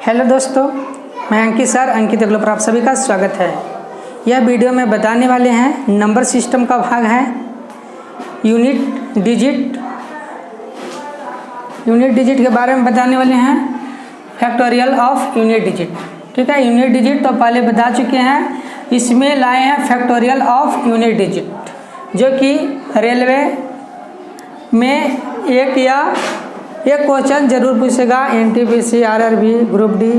Hello दोस्तों, मैं अंकित sir अंकित अग्लो पर आप सभी का स्वागत है। यह वीडियो में बताने वाले हैं नंबर सिस्टम का भाग है यूनिट डिजिट के बारे में बताने वाले हैं। फैक्टोरियल ऑफ यूनिट डिजिट, ठीक है। यूनिट डिजिट तो पहले बता चुके हैं, इसमें लाए हैं फैक्टोरियल ऑफ यूनिट डिजिट, जो कि रेलवे में एक क्वेश्चन जरूर पूछेगा। NTPC, RRB, ग्रुप डी,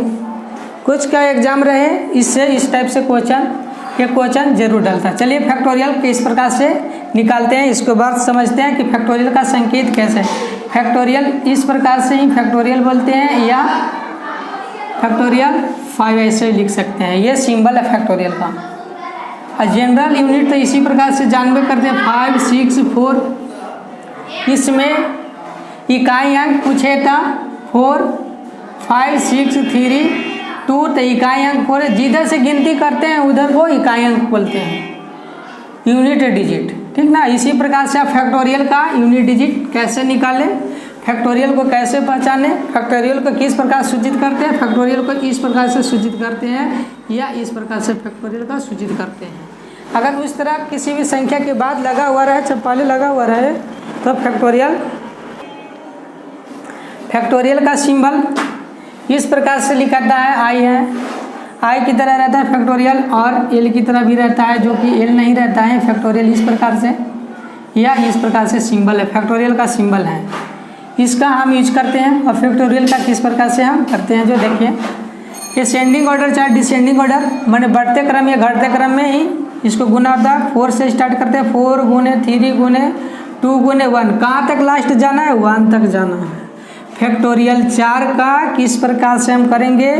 कुछ का एग्जाम रहे, इससे इस टाइप से क्वेश्चन जरूर डालता है। चलिए फैक्टोरियल किस प्रकार से निकालते हैं इसके बाद समझते हैं कि फैक्टोरियल का संकेत कैसे है। फैक्टोरियल इस प्रकार से ही फैक्टोरियल बोलते हैं, या फैक्टोरियल 5 ऐसे लिख सकते हैं। ये सिंबल है फैक्टोरियल का। और जनरल यूनिट तो इसी प्रकार से जानबे करते हैं 5, 6, 4। इसमें इकाई अंक पूछे था 4, 5, 6, 3, 2, तो इकाई अंक 4 जिधर से गिनती करते हैं उधर को इकाई अंक बोलते हैं, यूनिट डिजिट, ठीक ना। इसी प्रकार से आप फैक्टोरियल का यूनिट डिजिट कैसे निकालें, फैक्टोरियल को कैसे पहचाने, फैक्टोरियल को किस प्रकार सूचित करते हैं, फैक्टोरियल को इस प्रकार से सूचित करते हैं या इस प्रकार से फैक्टोरियल का सूचित करते हैं। अगर उस तरह किसी भी संख्या के बाद लगा हुआ रहे, जब पहले लगा हुआ रहे, तो फैक्टोरियल का सिंबल इस प्रकार से लिखता है। आई है, आई की तरह रहता है फैक्टोरियल, और एल की तरह भी रहता है, जो कि एल नहीं रहता है। फैक्टोरियल इस प्रकार से या इस प्रकार से सिंबल है, फैक्टोरियल का सिंबल है, इसका हम यूज करते हैं। और फैक्टोरियल का किस प्रकार से हम करते हैं, जो देखिए असेंडिंग ऑर्डर चाहे डिसेंडिंग ऑर्डर, माने बढ़ते क्रम या घटते क्रम में ही इसको गुना होता है। 4 से स्टार्ट करते हैं, 4 गुने 3 गुने 2 गुने 1, कहाँ तक लास्ट जाना है, 1 तक जाना है। फैक्टोरियल 4 का किस प्रकार से हम करेंगे,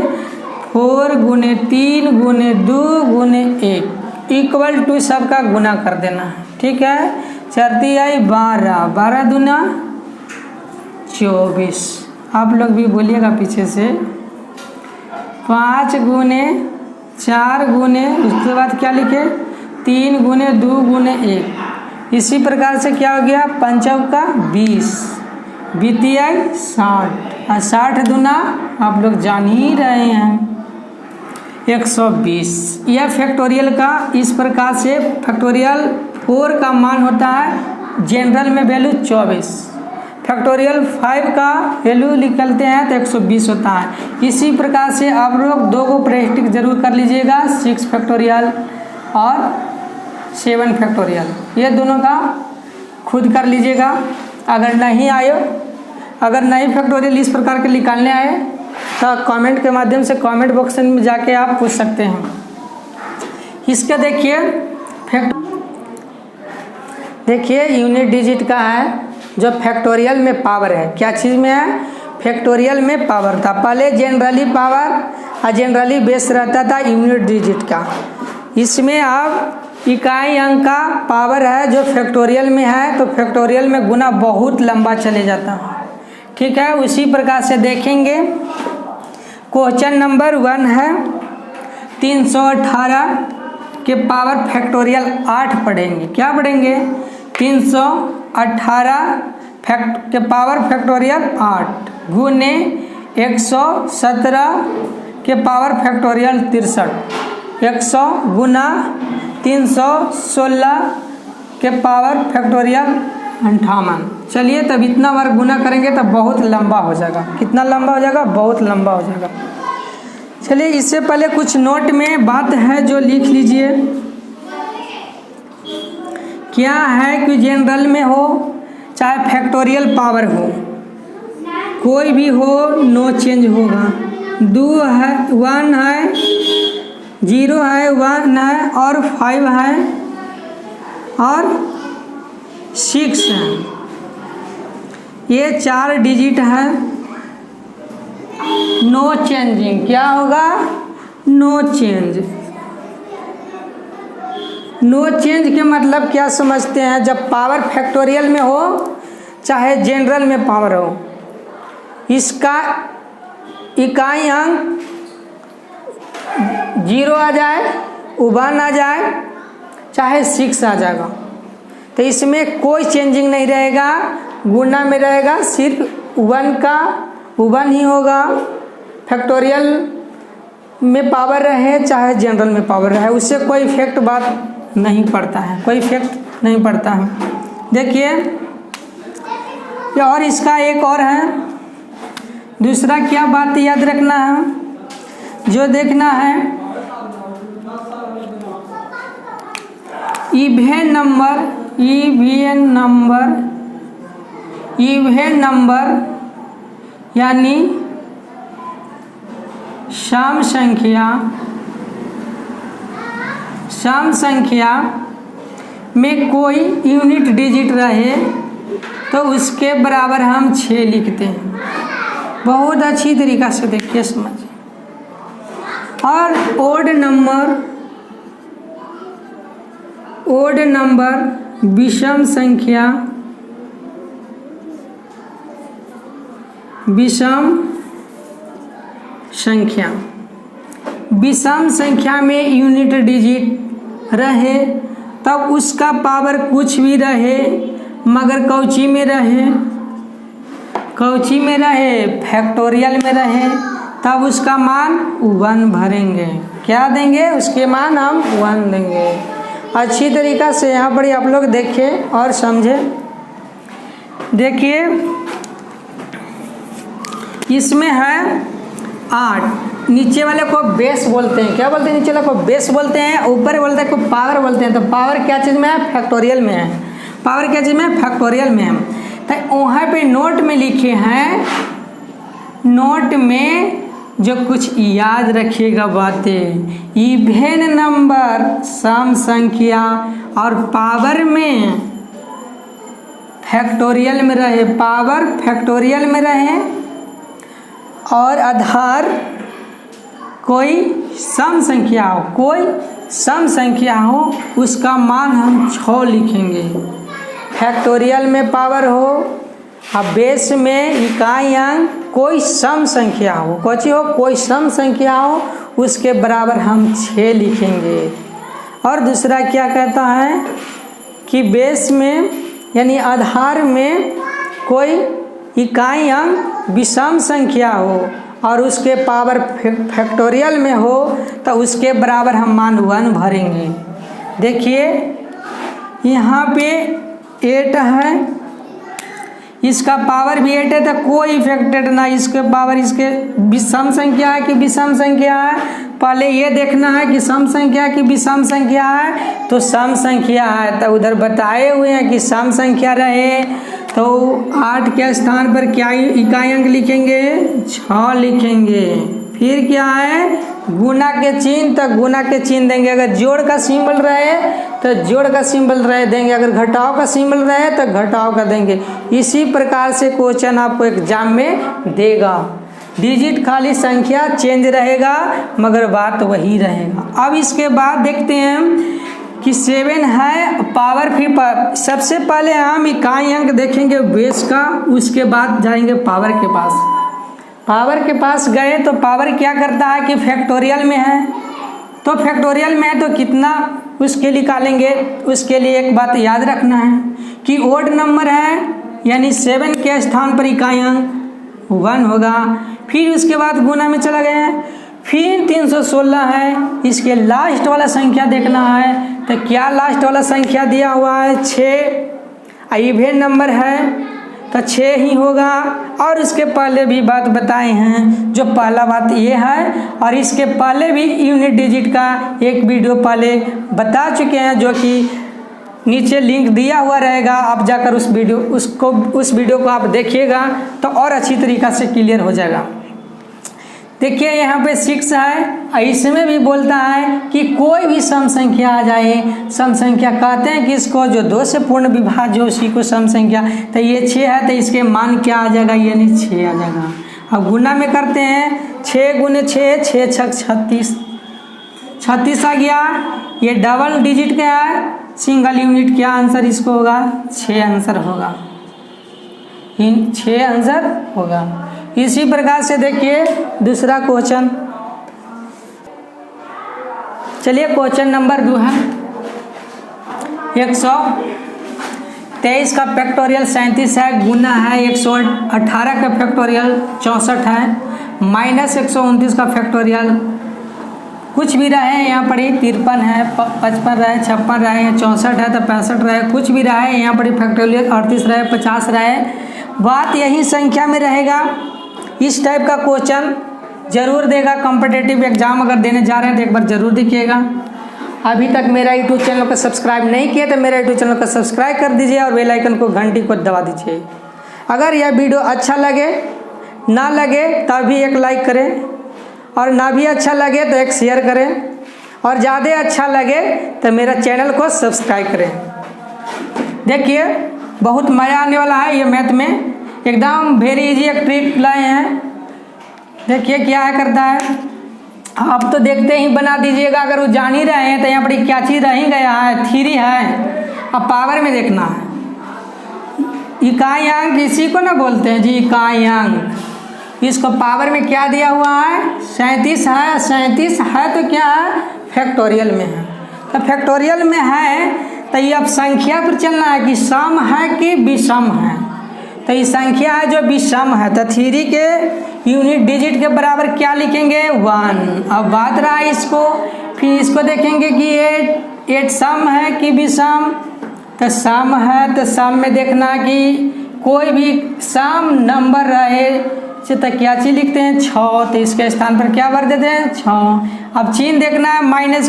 4 गुने 3 गुने 2 गुने 1 इक्वल टू सबका गुना कर देना है, ठीक है। 4 आई 12, 12 दूना 24। आप लोग भी बोलिएगा पीछे से। 5 गुने 4 गुने, उसके बाद क्या लिखे, 3 गुने 2 गुने 1। इसी प्रकार से क्या हो गया, 5 का 20, बीती आई 60, और 60 दूना आप लोग जान ही रहे हैं 120। यह फैक्टोरियल का इस प्रकार से फैक्टोरियल 4 का मान होता है जनरल में वैल्यू 24, फैक्टोरियल 5 का वैल्यू निकलते हैं तो 120 होता है। इसी प्रकार से आप लोग 2 को प्रैक्टिस जरूर कर लीजिएगा, 6 फैक्टोरियल और 7 फैक्टोरियल, ये दोनों का खुद कर लीजिएगा। अगर नहीं फैक्टोरियल इस प्रकार के निकालने आए तो कमेंट के माध्यम से कमेंट बॉक्स में जाके आप पूछ सकते हैं। इसका देखिए यूनिट डिजिट का है, जो फैक्टोरियल में पावर है, क्या चीज़ में है, फैक्टोरियल में पावर था। पहले जनरली पावर और जनरली बेस रहता था यूनिट डिजिट का। इसमें अब इकाई अंक का पावर है जो फैक्टोरियल में है, तो फैक्टोरियल में गुना बहुत लंबा चले जाता है, ठीक है। उसी प्रकार से देखेंगे, क्वेश्चन नंबर 1 है 318 के पावर फैक्टोरियल 8 पढ़ेंगे। क्या पढ़ेंगे, 318 के पावर फैक्टोरियल 8 गुने 117 के पावर फैक्टोरियल 63, 100 गुना 316 के पावर फैक्टोरियल 58। चलिए तब इतना बार गुना करेंगे तब बहुत लंबा हो जाएगा। कितना लंबा हो जाएगा, बहुत लंबा हो जाएगा। चलिए इससे पहले कुछ नोट में बात है जो लिख लीजिए। क्या है कि जनरल में हो चाहे फैक्टोरियल पावर हो, कोई भी हो, नो चेंज होगा। 2 है, 1 है, 0 है, 1 है, और 5 है, और 6 है। ये 4 डिजिट है, नो चेंजिंग। क्या होगा, नो चेंज। नो चेंज के मतलब क्या समझते हैं, जब पावर फैक्टोरियल में हो चाहे जनरल में पावर हो, इसका इकाई अंक 0 आ जाए, 1 आ जाए, चाहे 6 आ जाएगा, तो इसमें कोई चेंजिंग नहीं रहेगा। गुना में रहेगा सिर्फ 1 का 1 ही होगा, फैक्टोरियल में पावर रहे चाहे जनरल में पावर रहे, उससे कोई इफेक्ट बात नहीं पड़ता है, कोई इफेक्ट नहीं पड़ता है। देखिए और इसका एक और है, दूसरा क्या बात याद रखना है, जो देखना है इवेन नंबर यानी सम संख्या में कोई यूनिट डिजिट रहे तो उसके बराबर हम 6 लिखते हैं। बहुत अच्छी तरीक़ा से देखिए समझिए। और ओड नंबर विषम संख्या में यूनिट डिजिट रहे तब उसका पावर कुछ भी रहे मगर कौची में रहे फैक्टोरियल में रहे, तब उसका मान 1 भरेंगे। क्या देंगे? उसके मान हम 1 देंगे। अच्छी तरीक़ा से यहाँ पर आप लोग देखें और समझें। देखिए इसमें है 8, नीचे वाले को बेस बोलते हैं। क्या बोलते हैं? नीचे वाले को बेस बोलते हैं, ऊपर बोलते हैं को पावर बोलते हैं। तो पावर क्या चीज़ में है? फैक्टोरियल में है। पावर क्या चीज़ में है? फैक्टोरियल में है। तो वहाँ पे नोट में लिखे हैं, नोट में जो कुछ याद रखिएगा बातें, इवेन नंबर सम संख्या और पावर में फैक्टोरियल में रहे, पावर फैक्टोरियल में रहे और आधार कोई सम संख्या हो उसका मान हम 6 लिखेंगे। फैक्टोरियल में पावर हो और बेस में इकाई अंक कोई सम संख्या हो, कोई सम संख्या हो, उसके बराबर हम 6 लिखेंगे। और दूसरा क्या कहता है कि बेस में यानी आधार में कोई इकाई अंक विषम संख्या हो और उसके पावर फैक्टोरियल में हो तो उसके बराबर हम मान 1 भरेंगे। देखिए यहाँ पे 8 है, इसका पावर भी 8 है तो कोई इफेक्टेड ना, इसके पावर इसके विषम संख्या है कि विषम संख्या है। पहले ये देखना है कि सम संख्या की विषम संख्या है, तो सम संख्या है तो उधर बताए हुए हैं कि सम संख्या रहे तो 8 के स्थान पर क्या इकाई अंक लिखेंगे? 6 लिखेंगे। फिर क्या है? गुना के चिन्ह, तो गुना के चिन्ह देंगे। अगर जोड़ का सिंबल रहे तो जोड़ का सिंबल रहे देंगे, अगर घटाव का सिंबल रहे तो घटाव का देंगे। इसी प्रकार से क्वेश्चन आपको एग्जाम में देगा। डिजिट खाली संख्या चेंज रहेगा मगर बात वही रहेगा। अब इसके बाद देखते हैं कि 7 है पावर। फिर सबसे पहले हम इकाई अंक देखेंगे बेस का, उसके बाद जाएंगे पावर के पास। पावर के पास गए तो पावर क्या करता है कि फैक्टोरियल में है, तो फैक्टोरियल में है तो कितना उसके निकालेंगे। उसके लिए एक बात याद रखना है कि ओड नंबर है यानी 7 के स्थान पर इकाई अंक 1 होगा। फिर उसके बाद गुना में चला गया, फिर 316 है, इसके लास्ट वाला संख्या देखना है। तो क्या लास्ट वाला संख्या दिया हुआ है? 6। इवेन नंबर है तो 6 ही होगा। और इसके पहले भी बात बताए हैं, जो पहला बात ये है और इसके पहले भी यूनिट डिजिट का एक वीडियो पहले बता चुके हैं, जो कि नीचे लिंक दिया हुआ रहेगा। आप जाकर उस वीडियो को आप देखिएगा तो और अच्छी तरीक़ा से क्लियर हो जाएगा। देखिए यहाँ पे 6 है, इसमें भी बोलता है कि कोई भी सम संख्या आ जाए। सम संख्या कहते हैं कि इसको जो 2 से पूर्ण विभाज्य हो उसी को सम संख्या। तो ये 6 है तो इसके मान क्या आ जाएगा? यानी 6 आ जाएगा। अब गुना में करते हैं, 6 गुने 6, 6 छक 36, 36 आ गया। ये डबल डिजिट क्या है? Single unit. क्या आंसर इसको होगा? 6 आंसर होगा। 6 आंसर होगा। इसी प्रकार से देखिए दूसरा क्वेश्चन। चलिए क्वेश्चन नंबर 2 है 123 का फैक्टोरियल 37 है, गुना है 118 का फैक्टोरियल 64 है, -129 का फैक्टोरियल कुछ भी रहे, यहाँ पर ही 53 है, 55 रहे, 56 रहे, 64 है तो 65 रहे, कुछ भी रहे, यहाँ पर ही फैक्टोरियल 38 रहे, 50 रहे, बात यही संख्या में रहेगा। इस टाइप का क्वेश्चन जरूर देगा कॉम्पिटिटिव एग्जाम, अगर देने जा रहे हैं तो एक बार जरूर देखिएगा। अभी तक मेरा यूट्यूब चैनल को सब्सक्राइब नहीं किया तो मेरा यूट्यूब चैनल को सब्सक्राइब कर दीजिए और बेल आइकन को घंटी को दबा दीजिए। अगर यह वीडियो अच्छा लगे ना लगे तभी एक लाइक करें, और ना भी अच्छा लगे तो एक शेयर करें, और ज़्यादा अच्छा लगे तो मेरा चैनल को सब्सक्राइब करें। देखिए बहुत मज़ा आने वाला है, ये मैथ में एकदम वेरी इजी एक ट्रिक लाए हैं। देखिए क्या है करता है, आप तो देखते ही बना दीजिएगा, अगर वो जान ही रहे हैं तो यहाँ पर क्या चीज़ रह गया है, थ्री है, अब पावर में देखना है। इकाई अंक इसी को ना बोलते हैं जी, इकाई अंक। इसको पावर में क्या दिया हुआ है, 37 है, 37 है तो क्या है, फैक्टोरियल में है। तो फैक्टोरियल में है तो ये अब संख्या पर चलना है कि सम है कि विषम है। तो ये संख्या है जो विषम है, तो 3 के यूनिट डिजिट के बराबर क्या लिखेंगे, 1। अब बात रहा इसको, फिर इसको देखेंगे कि 8 सम है कि विषम, तो सम है तो सम में देखना कि कोई भी सम नंबर रहे तो क्या चीज़ लिखते हैं, 6, तो इसके स्थान पर क्या भर देते हैं, 6। अब चिन्ह देखना है माइनस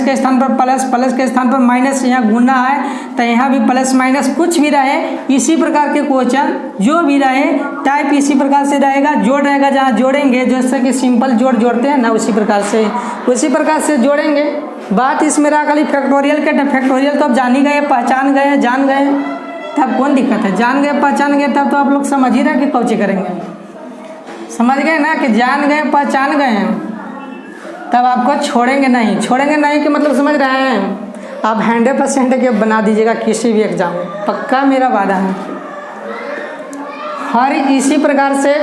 के स्थान पर प्लस, प्लस के स्थान पर माइनस, यहाँ गुना है तो यहाँ भी प्लस माइनस कुछ भी रहे। इसी प्रकार के क्वेश्चन जो भी रहे टाइप इसी प्रकार से रहेगा, जोड़ रहेगा, जहाँ जोड़ेंगे जैसे कि सिंपल जोड़ते हैं ना उसी प्रकार से जोड़ेंगे। बात इसमें रहा खाली फैक्टोरियल के, फैक्टोरियल तो अब जान ही गए, पहचान गए, तब कौन दिक्कत है, जान गए पहचान गए तब तो आप लोग समझ ही रहे कि कौची करेंगे, समझ गए ना कि जान गए पहचान गए हैं तब आपको छोड़ेंगे नहीं कि मतलब समझ रहे हैं। आप 100% के बना दीजिएगा किसी भी एग्जाम में, पक्का मेरा वादा है। हर इसी प्रकार से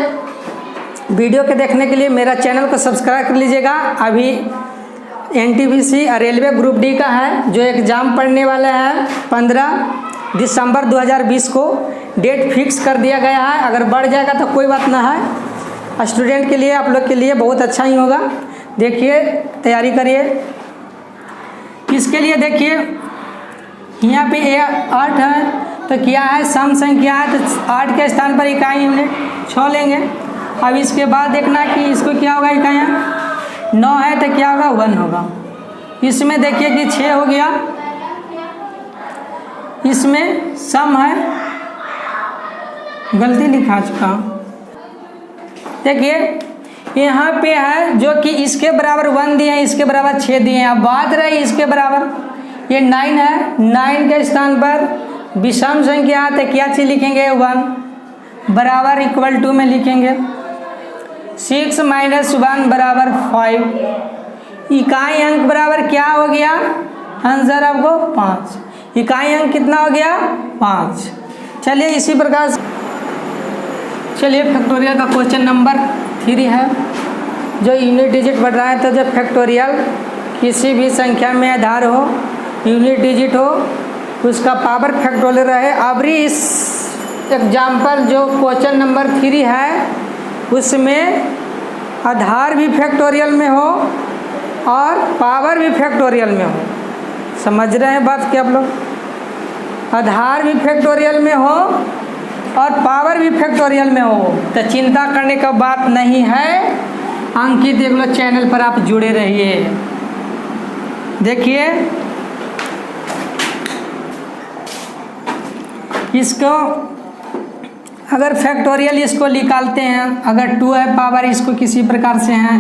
वीडियो के देखने के लिए मेरा चैनल को सब्सक्राइब कर लीजिएगा। अभी NTPC और रेलवे ग्रुप डी का है जो एग्ज़ाम पढ़ने वाले हैं 15 दिसंबर 2020 को डेट फिक्स कर दिया गया है। अगर बढ़ जाएगा तो कोई बात ना है, स्टूडेंट के लिए आप लोग के लिए बहुत अच्छा ही होगा। देखिए तैयारी करिए किसके लिए, देखिए यहाँ पे 8 है तो क्या है, सम संख्या है तो 8 के स्थान पर इकाई यूनिट 6 लेंगे। अब इसके बाद देखना कि इसको क्या होगा, इकाइयाँ 9 है तो क्या होगा, 1 होगा। इसमें देखिए कि 6 हो गया, इसमें सम है, गलती लिखा चुका हूँ। देखिए यहाँ पे है जो कि इसके बराबर 1 दिए हैं, इसके बराबर 6 दिए हैं। अब बात रही इसके बराबर, ये 9 है, 9 के स्थान पर विषम संख्या तो क्या चीज़ लिखेंगे, 1 बराबर इक्वल टू में लिखेंगे 6 - 1 बराबर 5। इकाई अंक बराबर क्या हो गया, आंसर आपको 5। इकाई अंक कितना हो गया, 5। चलिए इसी प्रकार से चलिए फैक्टोरियल का क्वेश्चन नंबर 3 है जो यूनिट डिजिट बढ़ रहा है। तो जब फैक्टोरियल किसी भी संख्या में आधार हो, यूनिट डिजिट हो, उसका पावर फैक्टोरियल रहे। अभी इस एग्जाम्पल जो क्वेश्चन नंबर 3 है उसमें आधार भी फैक्टोरियल में हो और पावर भी फैक्टोरियल में हो। समझ रहे हैं बात क्या आप लोग, आधार भी फैक्टोरियल में हो और पावर भी फैक्टोरियल में हो तो चिंता करने का बात नहीं है। अंकित एग्लो चैनल पर आप जुड़े रहिए। देखिए इसको अगर फैक्टोरियल इसको निकालते हैं, अगर 2 है पावर इसको किसी प्रकार से हैं,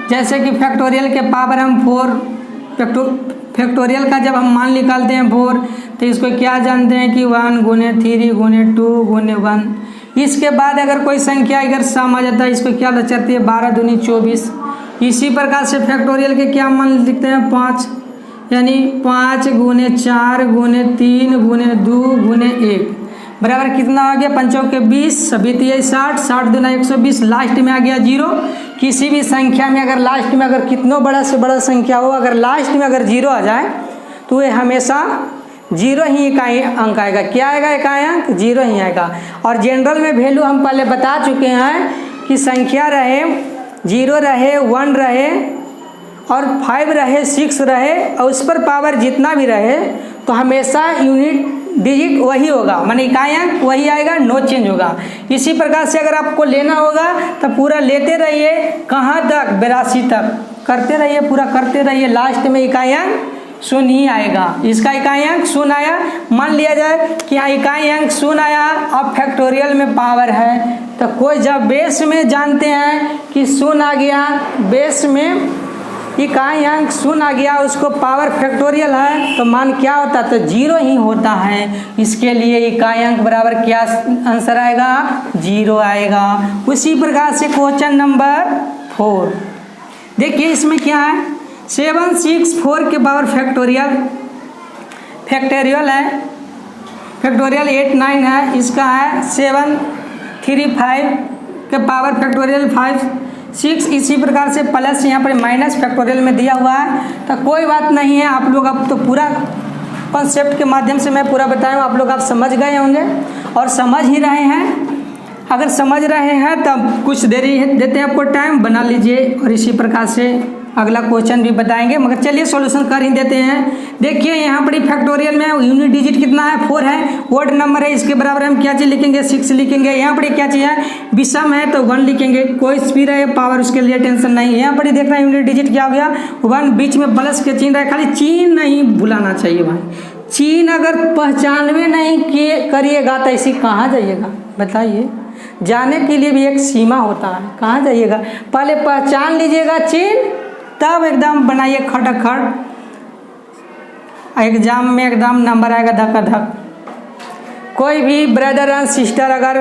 जैसे कि फैक्टोरियल के पावर हम 4, फैक्टोरियल का जब हम मान निकालते हैं 4 तो इसको क्या जानते हैं कि 1 × 3 × 2 × 1। इसके बाद अगर कोई संख्या अगर सम आ जाता है इसको क्या लचरती है, 12 दूनी 24। इसी प्रकार से फैक्टोरियल के क्या मान लिखते हैं, 5, यानी 5 × 4 × 3 × 2 × 1 बराबर कितना आ गया, 5 के 20, 60, 60 दूना 120, लास्ट में आ गया 0। किसी भी संख्या में अगर लास्ट में अगर कितना बड़ा से बड़ा संख्या हो, अगर लास्ट में अगर 0 आ जाए तो ये हमेशा 0 ही इकाई अंक आएगा। क्या आएगा, इकाई अंक 0 ही आएगा। और जनरल में वैल्यू हम पहले बता चुके हैं कि संख्या रहे 0 रहे, 1 रहे और 5 रहे, 6 रहे और उस पर पावर जितना भी रहे तो हमेशा यूनिट डिजिट वही होगा, माने इकाई अंक वही आएगा, नो चेंज होगा। इसी प्रकार से अगर आपको लेना होगा तो पूरा लेते रहिए, कहाँ तक, 82 तक करते रहिए, पूरा करते रहिए, लास्ट में इकाई अंक 0 ही आएगा। इसका इकाई अंक 0 आया, मान लिया जाए कि यहाँ इकाई अंक 0 आया, अब फैक्टोरियल में पावर है तो कोई जब बेस में जानते हैं कि 0 आ गया, बेस में इकाई अंक 0 आ गया, उसको पावर फैक्टोरियल है तो मान क्या होता है, तो 0 ही होता है। इसके लिए इकाई अंक बराबर क्या आंसर आएगा, 0 आएगा। उसी प्रकार से क्वेश्चन नंबर 4 देखिए, इसमें क्या है, 764 के पावर फैक्टोरियल है, फैक्टोरियल 89 है, इसका है 735 के पावर फैक्टोरियल 5, 6। इसी प्रकार से प्लस यहाँ पर माइनस फैक्टोरियल में दिया हुआ है, तो कोई बात नहीं है। आप लोग अब तो पूरा कॉन्सेप्ट के माध्यम से मैं पूरा बताया हूँ, आप लोग आप समझ गए होंगे और समझ ही रहे हैं। अगर समझ रहे हैं तब कुछ देरी देते हैं आपको टाइम, बना लीजिए और इसी प्रकार से अगला क्वेश्चन भी बताएंगे, मगर चलिए सॉल्यूशन कर ही देते हैं। देखिए यहाँ पर फैक्टोरियल में यूनिट डिजिट कितना है, 4 है, ओड नंबर है, इसके बराबर हम क्या चीज़ लिखेंगे, 6 लिखेंगे। यहाँ पर क्या चीज़ है, विषम है तो 1 लिखेंगे, कोई भी रहे पावर उसके लिए टेंशन नहीं है। यहाँ पर देख रहे हैं यूनिट डिजिट क्या हो गया, 1, बीच में प्लस के चिन्ह रहे, खाली चिन्ह नहीं भुलाना चाहिए भाई। चिन्ह अगर पहचानवे नहीं करिएगा तो ऐसी कहाँ जाइएगा बताइए, जाने के लिए भी एक सीमा होता है, कहाँ जाइएगा, पहले पहचान लीजिएगा चिन्ह तब एकदम बनाइए खटाखट, एग्जाम में एकदम नंबर आएगा धक। कोई भी ब्रदर एंड सिस्टर अगर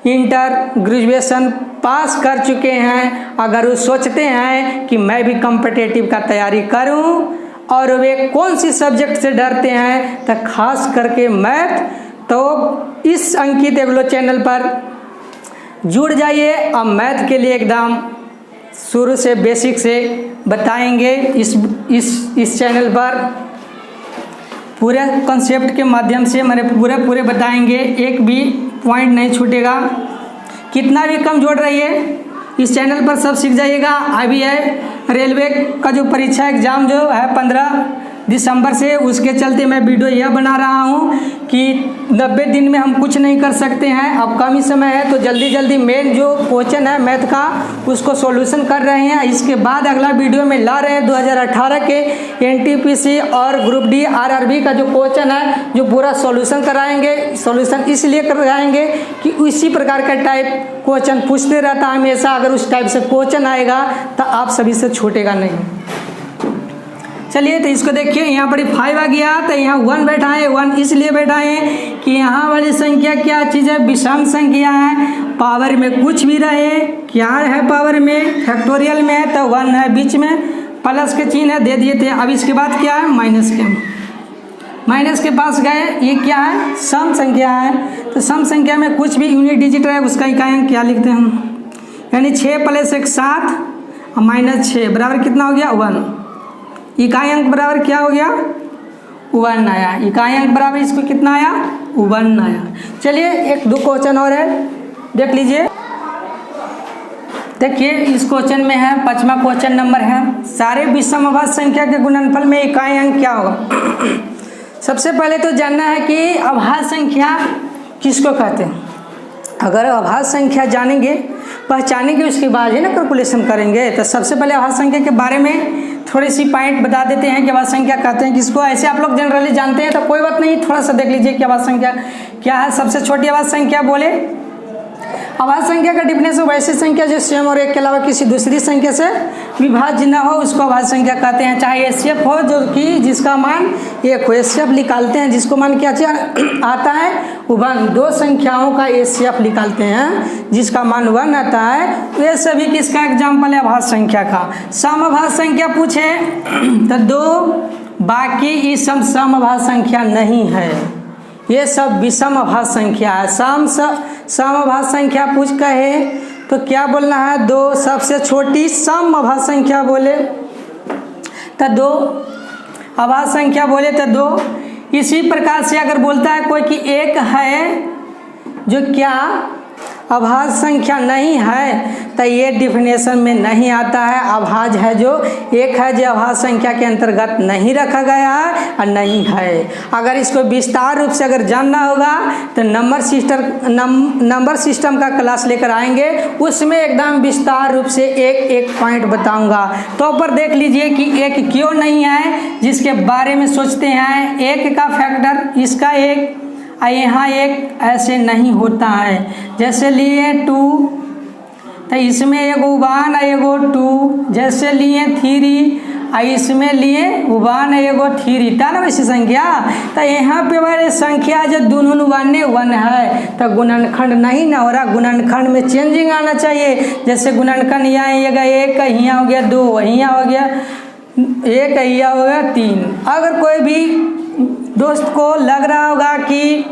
इंटर ग्रेजुएशन पास कर चुके हैं, अगर वो सोचते हैं कि मैं भी कॉम्पिटिटिव का तैयारी करूं और वे कौन सी सब्जेक्ट से डरते हैं, तो खास करके मैथ, तो इस अंकित एग्लो चैनल पर जुड़ जाइए। अब मैथ के लिए एकदम शुरू से बेसिक से बताएंगे इस चैनल पर, पूरे कॉन्सेप्ट के माध्यम से मैंने पूरे बताएंगे, एक भी पॉइंट नहीं छूटेगा। कितना भी कम जोड़ रही है इस चैनल पर सब सीख जाइएगा। अभी है रेलवे का जो परीक्षा एग्ज़ाम जो है 15 दिसंबर से, उसके चलते मैं वीडियो यह बना रहा हूँ कि 90 दिन में हम कुछ नहीं कर सकते हैं, अब कम ही समय है तो जल्दी मेन जो क्वेश्चन है मैथ का उसको सॉल्यूशन कर रहे हैं। इसके बाद अगला वीडियो में ला रहे हैं 2018 के एनटीपीसी और ग्रुप डी आरआरबी का जो क्वेश्चन है, जो पूरा सॉल्यूशन कराएंगे। सॉल्यूशन इसलिए कराएंगे कि उसी प्रकार का टाइप क्वेश्चन पूछते रहता है हमेशा, अगर उस टाइप से क्वेश्चन आएगा तो आप सभी से छूटेगा नहीं। चलिए तो इसको देखिए, यहाँ पर 5 आ गया तो यहाँ 1 बैठा है, 1 इसलिए बैठा है कि यहाँ वाली संख्या क्या चीज़ है, विषम संख्या है, पावर में कुछ भी रहे, क्या है पावर में, फैक्टोरियल में है तो 1 है, बीच में प्लस के चिन्ह है, दे दिए थे। अब इसके बाद क्या है, माइनस के पास गए, ये क्या है, सम संख्या है, तो सम संख्या में कुछ भी यूनिट डिजिट रहे उसका इकाई अंक क्या लिखते हैं हम, यानी 6 + 1 7 और -6 बराबर कितना हो गया, 1। इकाई अंक बराबर क्या हो गया, 1 आया। इकाई अंक बराबर इसको कितना आया, 1 आया। चलिए 1-2 क्वेश्चन और है, देख लीजिए। देखिए इस क्वेश्चन में है 5वां क्वेश्चन नंबर है, सारे विषम अभाज्य संख्या के गुणनफल में इकाई अंक क्या होगा। सबसे पहले तो जानना है कि अभाज्य संख्या किसको कहते हैं। अगर अभाज्य संख्या जानेंगे, पहचानेंगे, उसके बाद ही ना कैलकुलेशन करेंगे। तो सबसे पहले अभाज्य संख्या के बारे में थोड़ी सी पॉइंट बता देते हैं कि अभाज्य संख्या कहते हैं किसको। ऐसे आप लोग जनरली जानते हैं तो कोई बात नहीं, थोड़ा सा देख लीजिए कि अभाज्य संख्या क्या है। सबसे छोटी अभाज्य संख्या बोले, अभाज्य संख्या का डिफिनेशन वैसी संख्या जो स्वयं और एक के अलावा किसी दूसरी संख्या से विभाज्य न हो उसको अभाज्य संख्या कहते हैं। चाहे एचसीएफ हो जो कि जिसका मान 1 हो, एचसीएफ निकालते हैं जिसको मान क्या आता है, 1। 2 संख्याओं का एचसीएफ निकालते हैं जिसका मान 1 आता है। तो ये सभी किसका एग्जाम्पल है, अभाज्य संख्या का। समअभाज्य संख्या पूछे तो 2, बाकी ये सब समअभाज्य संख्या नहीं है, ये सब विषम अभाज्य संख्या है। समअभाज्य संख्या पूछ कहे तो क्या बोलना है, 2 सबसे छोटी समअभाज्य संख्या बोले तो 2, अभाज्य संख्या बोले तो 2। इसी प्रकार से अगर बोलता है कोई कि 1 है जो क्या अभाज्य संख्या नहीं है तो ये डिफिनेशन में नहीं आता है। अभाज्य है जो एक है जो अभाज्य संख्या के अंतर्गत नहीं रखा गया है और नहीं है। अगर इसको विस्तार रूप से अगर जानना होगा तो नंबर सिस्टम का क्लास लेकर आएंगे, उसमें एकदम विस्तार रूप से एक एक पॉइंट बताऊंगा। तो ऊपर देख लीजिए कि एक क्यों नहीं है, जिसके बारे में सोचते हैं एक का फैक्टर इसका एक यहाँ एक ऐसे नहीं होता है। जैसे लिए 2 तो इसमें एगो 1 एगो 2, जैसे लिए 3 इसमें लिए 1 एगो 3 था ना वैसी संख्या। तो यहाँ पे वाले संख्या जो दोनों 1 है तो गुणनखंड नहीं ना हो रहा, गुणनखंड में चेंजिंग आना चाहिए। जैसे गुणनखंड यहाँ आएगा 1, यहाँ हो गया 2, यहाँ हो गया 1, यहाँ हो गया 3। अगर कोई भी दोस्त को लग रहा होगा कि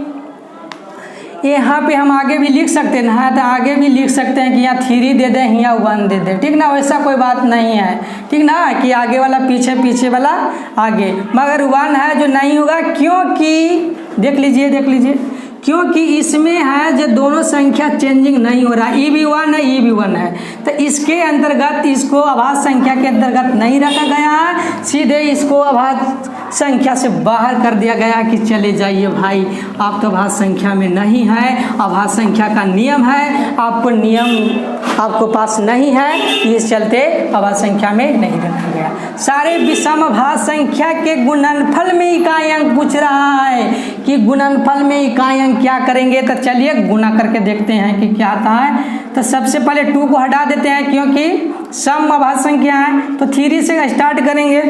यहाँ पे हम आगे भी लिख सकते हैं ना, तो आगे भी लिख सकते हैं कि यहाँ 3 दे दें, यहाँ 1 दे दें, ठीक ना। वैसा कोई बात नहीं है, ठीक ना, कि आगे वाला पीछे, पीछे वाला आगे। मगर 1 है जो नहीं होगा, क्योंकि देख लीजिए क्योंकि इसमें है जो दोनों संख्या चेंजिंग नहीं हो रहा, ई भी 1 है, ई भी 1 है, तो इसके अंतर्गत इसको अभाज्य संख्या के अंतर्गत नहीं रखा गया है, सीधे इसको अभाज्य संख्या से बाहर कर दिया गया कि चले जाइए भाई, आप तो अभाज्य संख्या में नहीं है। अभाज्य संख्या का नियम है, आपको पास नहीं है, इस चलते अभाज्य संख्या में नहीं रखा गया। सारे विषम अभाज्य संख्या के गुणनफल में इकाई अंक पूछ रहा है कि गुणनफल में इकाई अंक क्या करेंगे। तो चलिए गुणा करके देखते हैं कि क्या आता है। तो सबसे पहले 2 को हटा देते हैं क्योंकि सम अभाज्य संख्या है। तो 3 से स्टार्ट करेंगे,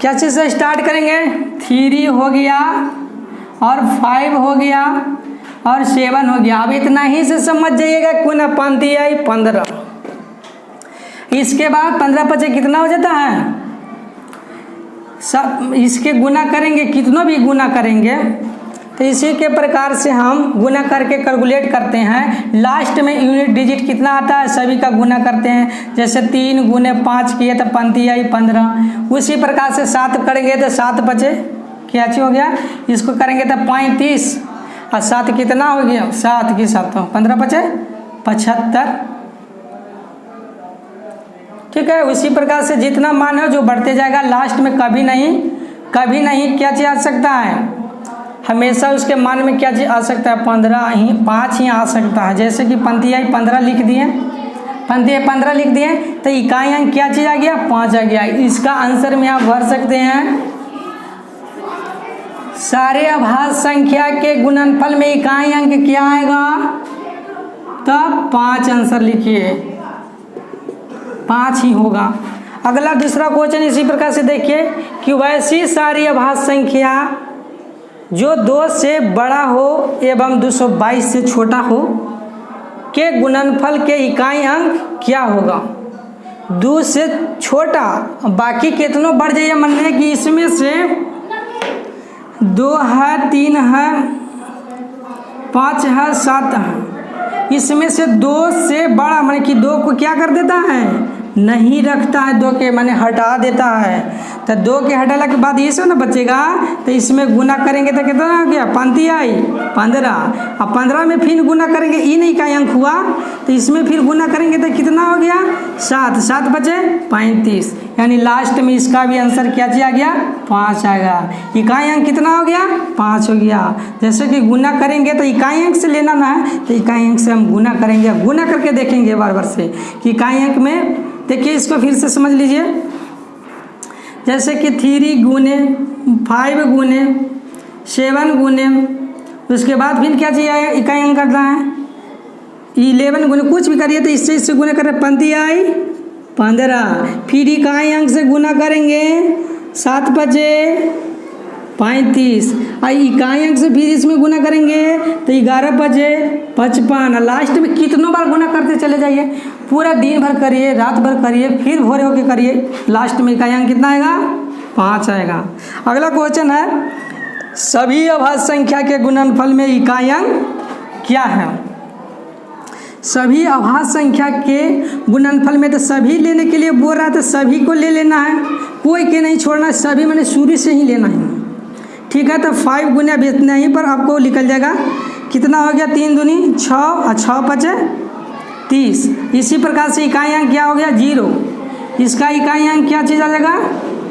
क्या चीज़ से स्टार्ट करेंगे, 3 हो गया और 5 हो गया और 7 हो गया। अब इतना ही से समझ जाइएगा, गुना 5 आई 15। इसके बाद 15 पचे कितना हो जाता है, सब इसके गुना करेंगे, कितनों भी गुना करेंगे। तो इसी के प्रकार से हम गुना करके कैलकुलेट करते हैं। लास्ट में यूनिट डिजिट कितना आता है सभी का गुना करते हैं। जैसे 3 गुने 5 किए तो 5 आई 15। उसी प्रकार से 7 करेंगे तो 7 बचे क्या चीज हो गया, इसको करेंगे तो 35 और 7 कितना हो गया, 7 की 7 15 बचे 75। ठीक है, उसी प्रकार से जितना मान है जो बढ़ते जाएगा, लास्ट में कभी नहीं क्या चीज आ सकता है, हमेशा उसके मान में क्या चीज आ सकता है, 5 ही आ सकता है। जैसे कि 15 लिख दिए, 15 लिख दिए तो इकाई अंक क्या चीज आ गया, 5 आ गया। इसका आंसर में आप भर सकते हैं, सारे अभाज्य संख्या के गुणनफल में इकाई अंक क्या आएगा, तब 5 आंसर लिखिए, 5 ही होगा। अगला दूसरा क्वेश्चन इसी प्रकार से देखिए कि वैसी सारी अभाज्य संख्या जो 2 से बड़ा हो एवं 222 से छोटा हो के गुणनफल के इकाई अंक क्या होगा। 2 से छोटा, बाकी कितनों बढ़ जाइए, मान लें कि इसमें से 2 है, 3 है, 5 है, 7 है, इसमें से 2 से बड़ा माने कि 2 को क्या कर देता है, नहीं रखता है, 2 के माने हटा देता है। तो 2 के हटाने के बाद ये सब ना बचेगा, तो इसमें गुना करेंगे तो कितना हो गया, 5 आई 15। अब 15 में फिर गुना करेंगे, ई नहीं का अंक हुआ, तो इसमें फिर गुना करेंगे तो कितना हो गया, 7 बचे 35। यानी लास्ट में इसका भी आंसर क्या आ गया, 5 आएगा। इकाई अंक कितना हो गया, 5 हो गया। जैसे कि गुना करेंगे तो इकाई अंक से लेना ना है, तो इकाई अंक से हम गुना करेंगे, गुना करके देखेंगे बार से कि इकाई अंक में। देखिए इसको फिर से समझ लीजिए, जैसे कि 3 गुने 5 गुने 7 गुने, उसके बाद फिर क्या चाहिए, इकाई अंक करना है 11 गुने, कुछ भी करिए तो इससे गुना कर रहे, 5 आई 15। फिर इकाई अंक से गुना करेंगे, 7 बचे 35, और इकाई अंक से फिर इसमें गुना करेंगे तो 11 बचे 55। लास्ट में कितनों बार गुना करते चले जाइए, पूरा दिन भर करिए, रात भर करिए, फिर भोरे होके करिए, लास्ट में इकाई अंक कितना आएगा, 5 आएगा। अगला क्वेश्चन है, सभी अभाज्य संख्या के गुणनफल में इकाई अंक क्या है। सभी अभाज्य संख्या के गुणनफल में तो सभी लेने के लिए बोल रहा है, तो सभी को ले लेना है, कोई के नहीं छोड़ना है, सभी मैंने शुरू से ही लेना है। ठीक है, तो 5 गुना इतना ही पर आपको निकल जाएगा कितना हो गया 3 दूनी 6 और 6 पचे 30। इसी प्रकार से इकाई अंक क्या हो गया 0, इसका इकाई अंक क्या चीज़ आ जाएगा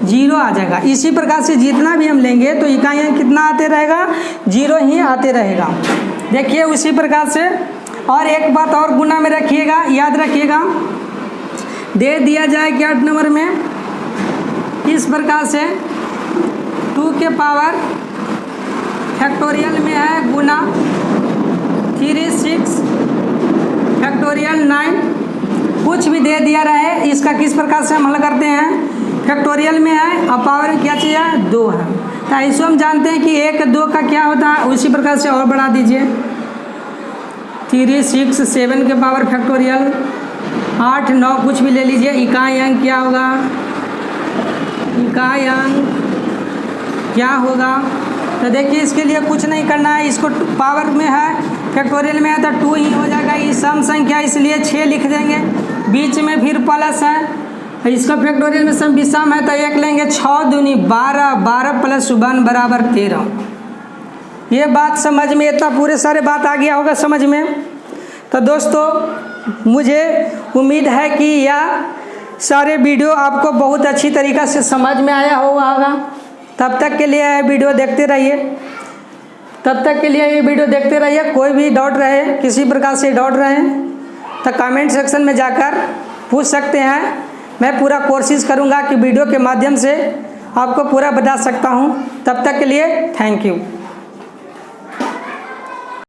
0 आ जाएगा। इसी प्रकार से जितना भी हम लेंगे तो इकाई अंक कितना आते रहेगा 0 ही आते रहेगा। देखिए उसी प्रकार से और एक बात और गुना में रखिएगा, याद रखिएगा, दे दिया जाए कि 8 नंबर में इस प्रकार से 2 के पावर फैक्टोरियल में है गुना 3 6 फैक्टोरियल 9, कुछ भी दे दिया रहे इसका किस प्रकार से हम हल करते हैं, फैक्टोरियल में है और पावर में क्या चाहिए 2 है, तो इसको हम जानते हैं कि 1 2 का क्या होता है, उसी प्रकार से और बढ़ा दीजिए 3 6 7 के पावर फैक्टोरियल 8 9 कुछ भी ले लीजिए, इकाई अंक क्या होगा, इकाई अंक क्या होगा। तो देखिए इसके लिए कुछ नहीं करना है, इसको पावर में है फैक्टोरियल में है तो 2 ही हो जाएगा। ये सम संख्या इसलिए 6 लिख देंगे, बीच में फिर प्लस है, इसका फैक्टोरियल में सम विषम है तो 1 लेंगे, 6 दूनी 12, 12 प्लस 1 बराबर 13। ये बात समझ में, इतना पूरे सारे बात आ गया होगा समझ में। तो दोस्तों मुझे उम्मीद है कि यह सारे वीडियो आपको बहुत अच्छी तरीक़ा से समझ में आया होगा। तब तक के लिए ये वीडियो देखते रहिए, कोई भी डाउट रहे, किसी प्रकार से डाउट रहे तो कमेंट सेक्शन में जाकर पूछ सकते हैं। मैं पूरा कोशिश करूंगा कि वीडियो के माध्यम से आपको पूरा बता सकता हूं। तब तक के लिए थैंक यू।